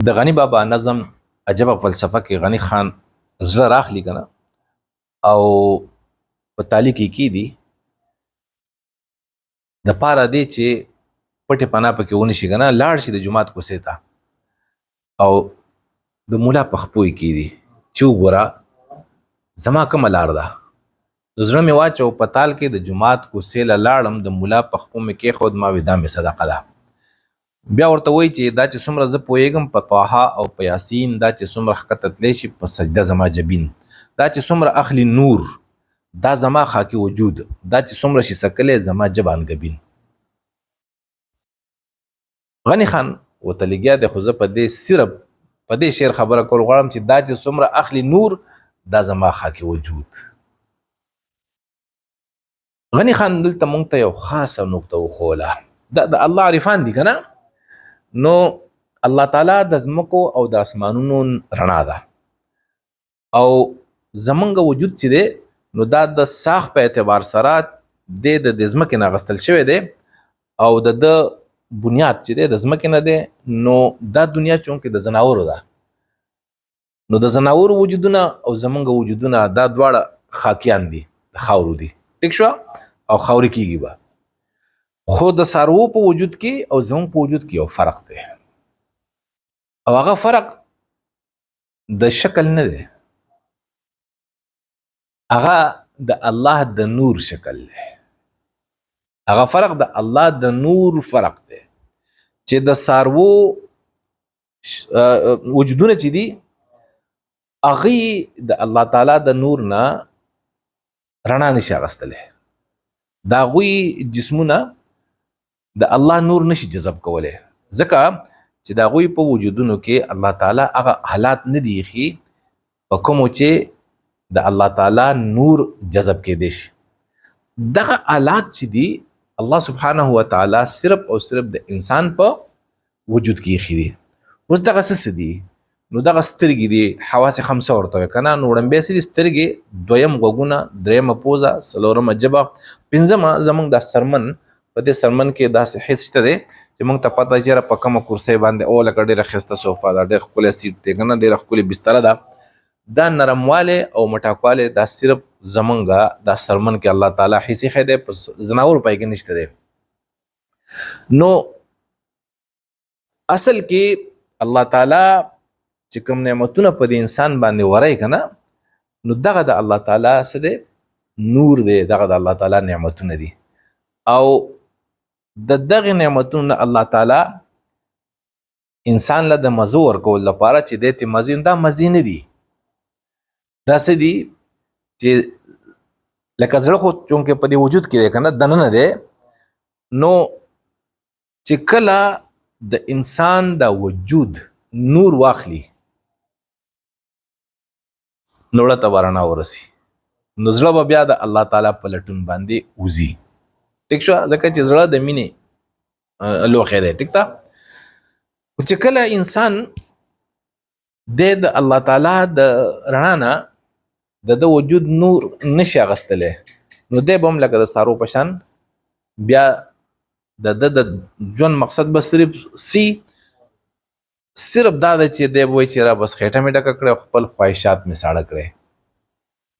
د غنی بابا نظم عجبه فلسفه کې غنی خان زړه راخلی کنه او په تالی کې دي د پاره دی چې پټه پنا پکې ونی شي کنه لاړ شي د جمعات کوسې ته او د مولا پخپوي کې دي چې وګوره زما کوم لار ده د زړه می واچو په تال کې د جمعات کوسې لاړم د مولا پخپو می کې خود ما ودا می صدقه ده بیا ورته وایي چې دا چې څومره زه پوهېږم په طه او په یاسین دا چې څومره ښکته تللی شي په سجده زما جبین دا چې څومره اخلي نور دا زما خاکي وجود دا چې څومره شي سکلی زما جبان ګبین غني خان ورته لګیا دی خو زه په دې صرف په دې شعر خبره کول غواړم چې دا چې څومره اخلي نور دا زما خاکي وجود غني خان دلته مونږ ته یو خاصه نقطه وښوله دا د الله عارفان دي که نه نو الله تعالی د ځمکو او د اسمانونو رڼا ده او زمونږ وجود چې دی نو دا د ساخ په اعتبار سره د ځمکې نه اخیستل شوی دی او د بنیاد چې دی د ځمکې نه دی نو دا دنیا چونکې د ځناورو ده نو د ځناورو وجودونه او زمونږ وجودونه دا دواړه خاکیان دي د خاورو دي ټیک شوه او خاورې کیږي به خو د څاروو په وجود کې او زموږ په وجود کې یو فرق دی او هغه فرق د شکل نه دی هغه د الله د نور شکل دی هغه فرق د الله د نور فرق دی چې د څاروو وجودونه چې دي هغې د الله تعالی د نور نه رڼا نشي اخیستلی د هغوی جسمونه د الله نور نشي جذب کولی ځکه چې د هغوی په وجودونو کې الله تعالی هغه حالات نه دي ایښي په کومو چې د الله تعالی نور جذب کېدی شي دغه حالات چې دي الله سبحانه وتعالی صرف او صرف د انسان په وجود کې ایښي دي اوس دغه څه دي نو دغه سترګې دي حواس خمسه ورته وایي که نه نو وړاندې څه دي سترګې دویم غوږونه دریمه پوزه څلورمه ژبه پنځمه زموږ دا سرمن په دې سرمن کې داسې حس شته دی چې موږ ته پته چېرې په کومه کرسۍ باندې او لکه ډېره ښایسته صوفه ده ډېر ښکلی سیټ دی که نه ډېره ښکلې بستره ده دا نرموالی او مټاکوالی دا صرف زمونږ دا سرمن کې الله تعالی حس ایښی دی په ځناورو پای کې نشته دی نو اصل کې الله تعالی چې کوم نعمتونه په دې انسان باندې وری که نه نو دغه د الله تعالی څه دی نور دی دغه د الله تعالی نعمتونه دي او د دغه نعمتونو الله تعالی انسان له د مزو ورکول لپاره چې دی ته مزې دا مزې نه دي دا څه دي چې لکه زړه خو چونکې په دې وجود کې دی که نه دننه دی نو چې کله د انسان د وجود نور واخلي نو ړه ته به رڼا ورسي نو زړه به بیا د الله تعالی په لټون باندې وځي ټیک شوه ځکه چې زړه د مینې لوښی دی ټیک ده خو چې کله انسان د الله تعالی د رڼا نه د وجود نور نشي اخیستلی نو دی به هم لکه د څارو په شان بیا د ژوند مقصد به صرف دا ده چې دی به وایي چې را بس خېټه مې ډکه کړې خپل خواهشات مې ساړه کړې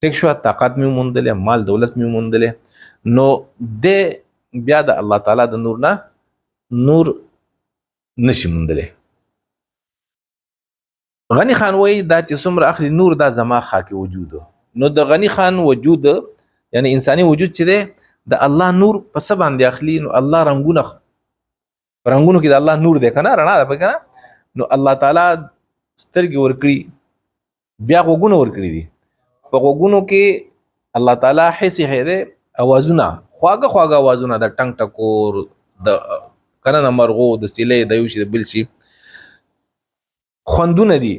ټیک شوه طاقت مې وموندلې مال دولت مې وموندلې نو دی بیا د الله تعالی د نور نه نور نشي موندلی غني خان وایي دا چې څومره اخلي نور دا زما خاکي وجود نو د غني خان وجود یعنی انساني وجود چې دی د الله نور په څه باندې اخلي نو الله رنګونه په رنګونو کې د الله نور دی که نه رڼا ده پکې که نه نو الله تعالی سترګې ورکړي بیا غوږونه ورکړي دي په غوږونو کې الله تعالی حس ایښی دی اوازونه خواږه خواږه اوازونه د ټنګ ټکور د که نه د مرغو د سیلۍ د یو شي د بل شي خوندونه دي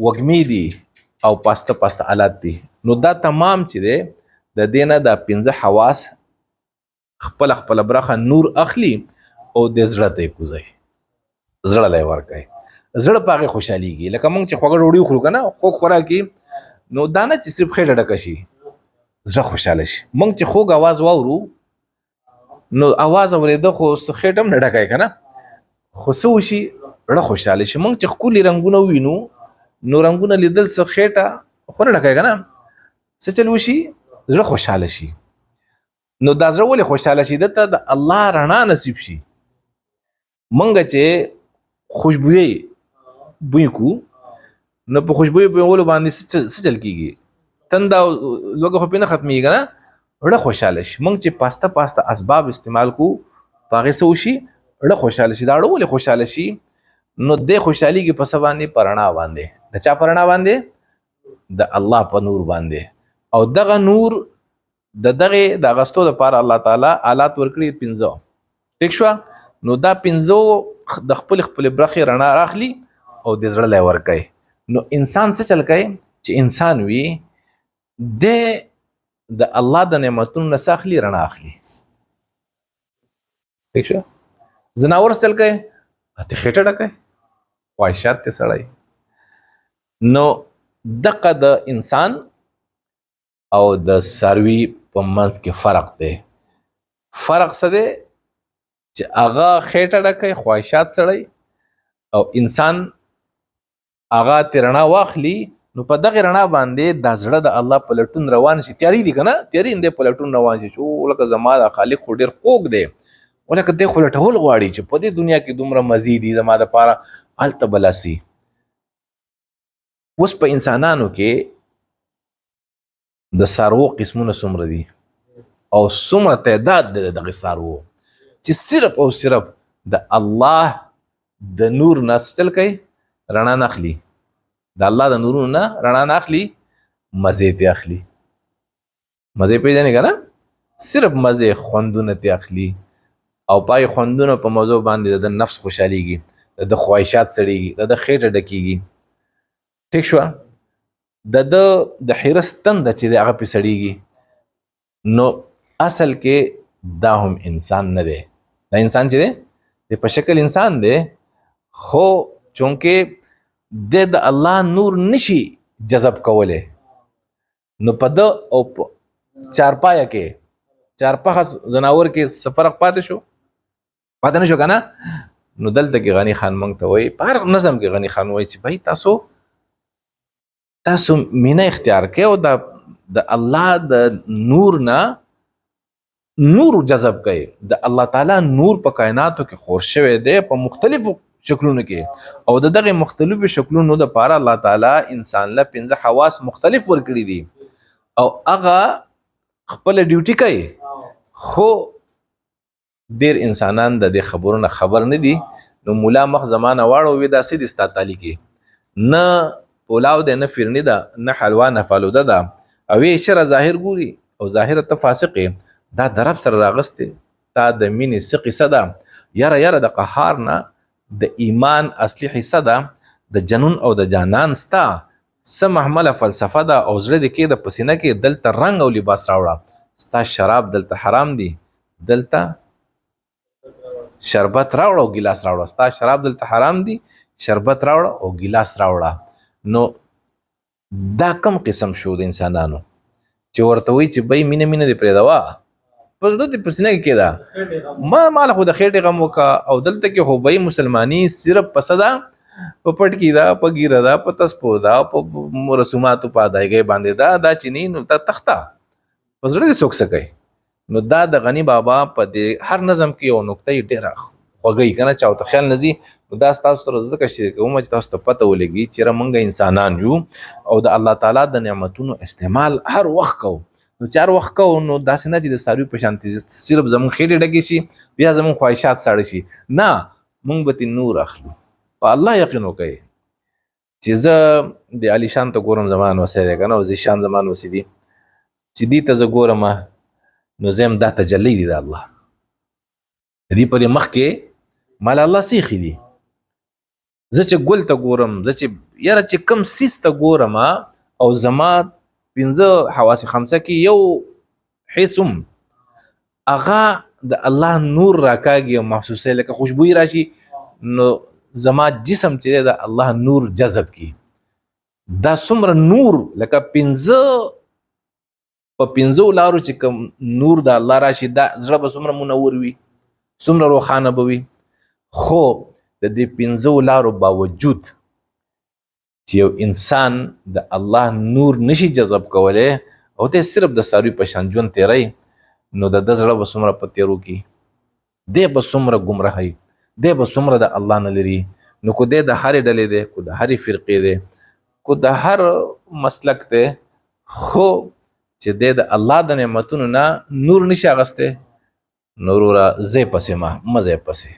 وږمې دي او پاسته پاسته آلات دي نو دا تمام چې دی د دې نه دا پنځه حواس خپله خپله برخه نور اخلي او د زړه ته یې کوزوي زړه له یې ورکوي زړه په هغې خوشحالېږي لکه موږ چې خوږه ډوډۍ وخورو که نه خوږ خوراک نو دا نه چې صرف خېټه ډکه شي زړه خوشحاله شي موږ چې خوږ اواز واورو نو اواز اورېده خو خېټه هم نه ډکوي که نه خو څه وشي زړه خوشاله شي. موږ چې ښکلي رنګونه ووینو نو رنګونه لیدل څه خېټه خو نه ډکوي که نه، څه چل وشي زړه خوشاله شي. نو دا زړه ولې خوشاله شي؟ دته د الله رڼا نصیب شي. موږ چې خوشبویي بوی کو نو په خوشبویي بویولو باندې څه چل کېږي؟ تنده او لوږه خو پرې نه ختمېږي که نه، زړه خوشاله شي. موږ چې پاسته اسباب استعمال کو په هغې څه وشي؟ زړه خوشاله شي. دا زړه ولې خوشاله شي؟ نو دې خوشحالېږي په څه باندې؟ په رڼا باندې. د چا په رڼا باندې؟ د الله په نور باندې. او دغه نور د دغې د اغستو دپاره الله تعالی آلات ورکړي 5. ټیک شوه؟ نو دا 5 د خپل برخې رڼا راخلي او د زړه لی ورکوي. نو انسان څه چل کوي؟ چې انسان وي د الله د نعمتونو نه څه اخلي؟ رڼا اخلي. ٹھیک شو؟ زناور څه چل کوي؟ ته خېټه ډکوي، خواهشات ته سړی. نو دغه د انسان او د څاروي په منځ کې فرق دی. فرق څه دی؟ چې هغه خېټه ډکوي، خواهشات سړی، او انسان هغه ترې رڼا واخلي. نو په دغه رڼا باندې دا زړه د الله په لټون روان شي. تیاری دي که نه؟ تیاری دی په لټون روان شي چې لکه زما د خالق خو ډېر خوږ دی، ولکه دی خو لټول غواړي چې په دې دنیا کې دومره مزې دي زما دپاره، هلته به لاسي. اوس په انسانانو کې د څاروو قسمونه څومره دي او څومره تعداد دی د دغې څاروو چې صرف او صرف د الله د نور نه څه چل کوي؟ رڼا نه اخلي. د الله د نورونو نه رڼا نه اخلي، مزې ترې اخلي. مزې پېژنې که نه؟ صرف مزې خوندونه ترې اخلي او پای خوندونه په موضوع باندې د نفس خوشحالېږي، د خواهشات سړېږي، د خېټه ډکېږي. ټیک شوه؟ د حرس تنده چې دی هغه پرې سړېږي. نو اصل کې دا هم انسان نه دی. دا انسان چې دی په شکل انسان دی، خو چونکې د الله نور نشي جذب کولی، نو په ده او په چارپایه کې چارپخه زناور کې څه فرق پاتې نه شو که نه؟ نو دلته کې غني خان موږ ته وایي، په هر نظم کې غني خان وایي چې بھائی تاسو مینه اختیار کړئ او د الله د نور نه نور جذب کوي. د الله تعالی نور په کائناتو کې خور شوی دی په مختلفو شکلونو کې، او د دغه مختلفو شکلونو دپاره الله تعالی انسان له 5 حواس مختلف ورکړي دي او هغه خپل ډیوټي کوي. خو ډیر انسانان د دې خبرونه خبر نه دي. نو مولا مخ زمانه واړو وي دا څه دي ستا تعالی کې؟ نه پولاو دی، نه فرني ده، نه حلوا، نه فالوده ده، او یې شره ظاهر ګوري او ظاهره ته فاسق یې. دا د رب سره راغستې، تا د مینې څه قصه ده؟ یاره د قهار نه د ایمان اصلي حصه ده، د جنون او د جانان ستا څه محمله فلسفه ده او زړه دې کې د پسینه کې دلته رنګ او لباس راوړه. ستا شراب دلته حرام دي، دلته شربت راوړه او ګیلاس راوړه. ستا شراب دلته حرام دي، شربت راوړه او ګیلاس راوړه. نو دا کم قسم شو د انسانانو چې ورته وایي چې بی مینه دې پرېږدوه، په زړه دې په سینه کې کېده، ماله خو د خېټې غم وکړه. او دلته کې خو بی مسلماني صرف په څه ده؟ په پټکي ده، په ګیره ده، په تسپو ده، په رسوماتو په ادایګۍ باندې ده. دا چې نه نو ته تخته په زړه دې څوک څه کوي؟ نو دا د غني بابا په دې هر نظم کې یو نکته یې ډېره خوږی که نه، چا ورته خیال نه ځي. نو دا ستاسو سره ځکه شریک کوم چې تاسو ته پته ولګي چې موږ انسانان یو او د الله تعالی د نعمتونو استعمال هر وخت کوو. نو چې هر وخت کوو نو داسې نه چې د څاروي په شانتې صرف زموږ خېټې ډکې شي بیا زموږ خواهشات ساړه شي. نه، موږ به ترې نور اخلو. په الله یقین وکړئ چې زه د علي شان ته ګورم، زما نوسی دی که نه، او زیشان زما نوسی دي، چې دې ته زه ګورم نو زه هم دا تجلی دی د الله. د دې په دې مخ کې مال الله سیخي دي. زه چې ګل ته ګورم، زه چې یاره چې کم سیس ته ګورم او زما 5 حواس خمسه کې یو حسم هغه د الله نور راکاږي او محسوسه لکه خوشبوئی راشي، نو زما جسم چې د الله نور جذب کی. دا څومره نور لکه 5 په 5 لارو چې کوم نور د الله راشي، دا زړه به څومره منور وي، څومره روښانه به وي. خو د دې پنځو لارو باوجود چې یو انسان د الله نور نشي جذب کولی او دی صرف د څاروي په شان ژوند تیری، نو د ده زړه به څومره په تیرو کې، دی به څومره ګمراهی، دی به څومره د الله نه لري. نو که دی د هرې ډلې دی، که د هرې فرقې دی، که د هر مسلک دی، خو چې دی د الله د نعمتونو نه نور نشي اخیستی، نو وروره ځئ پسې مه ځئ پسې.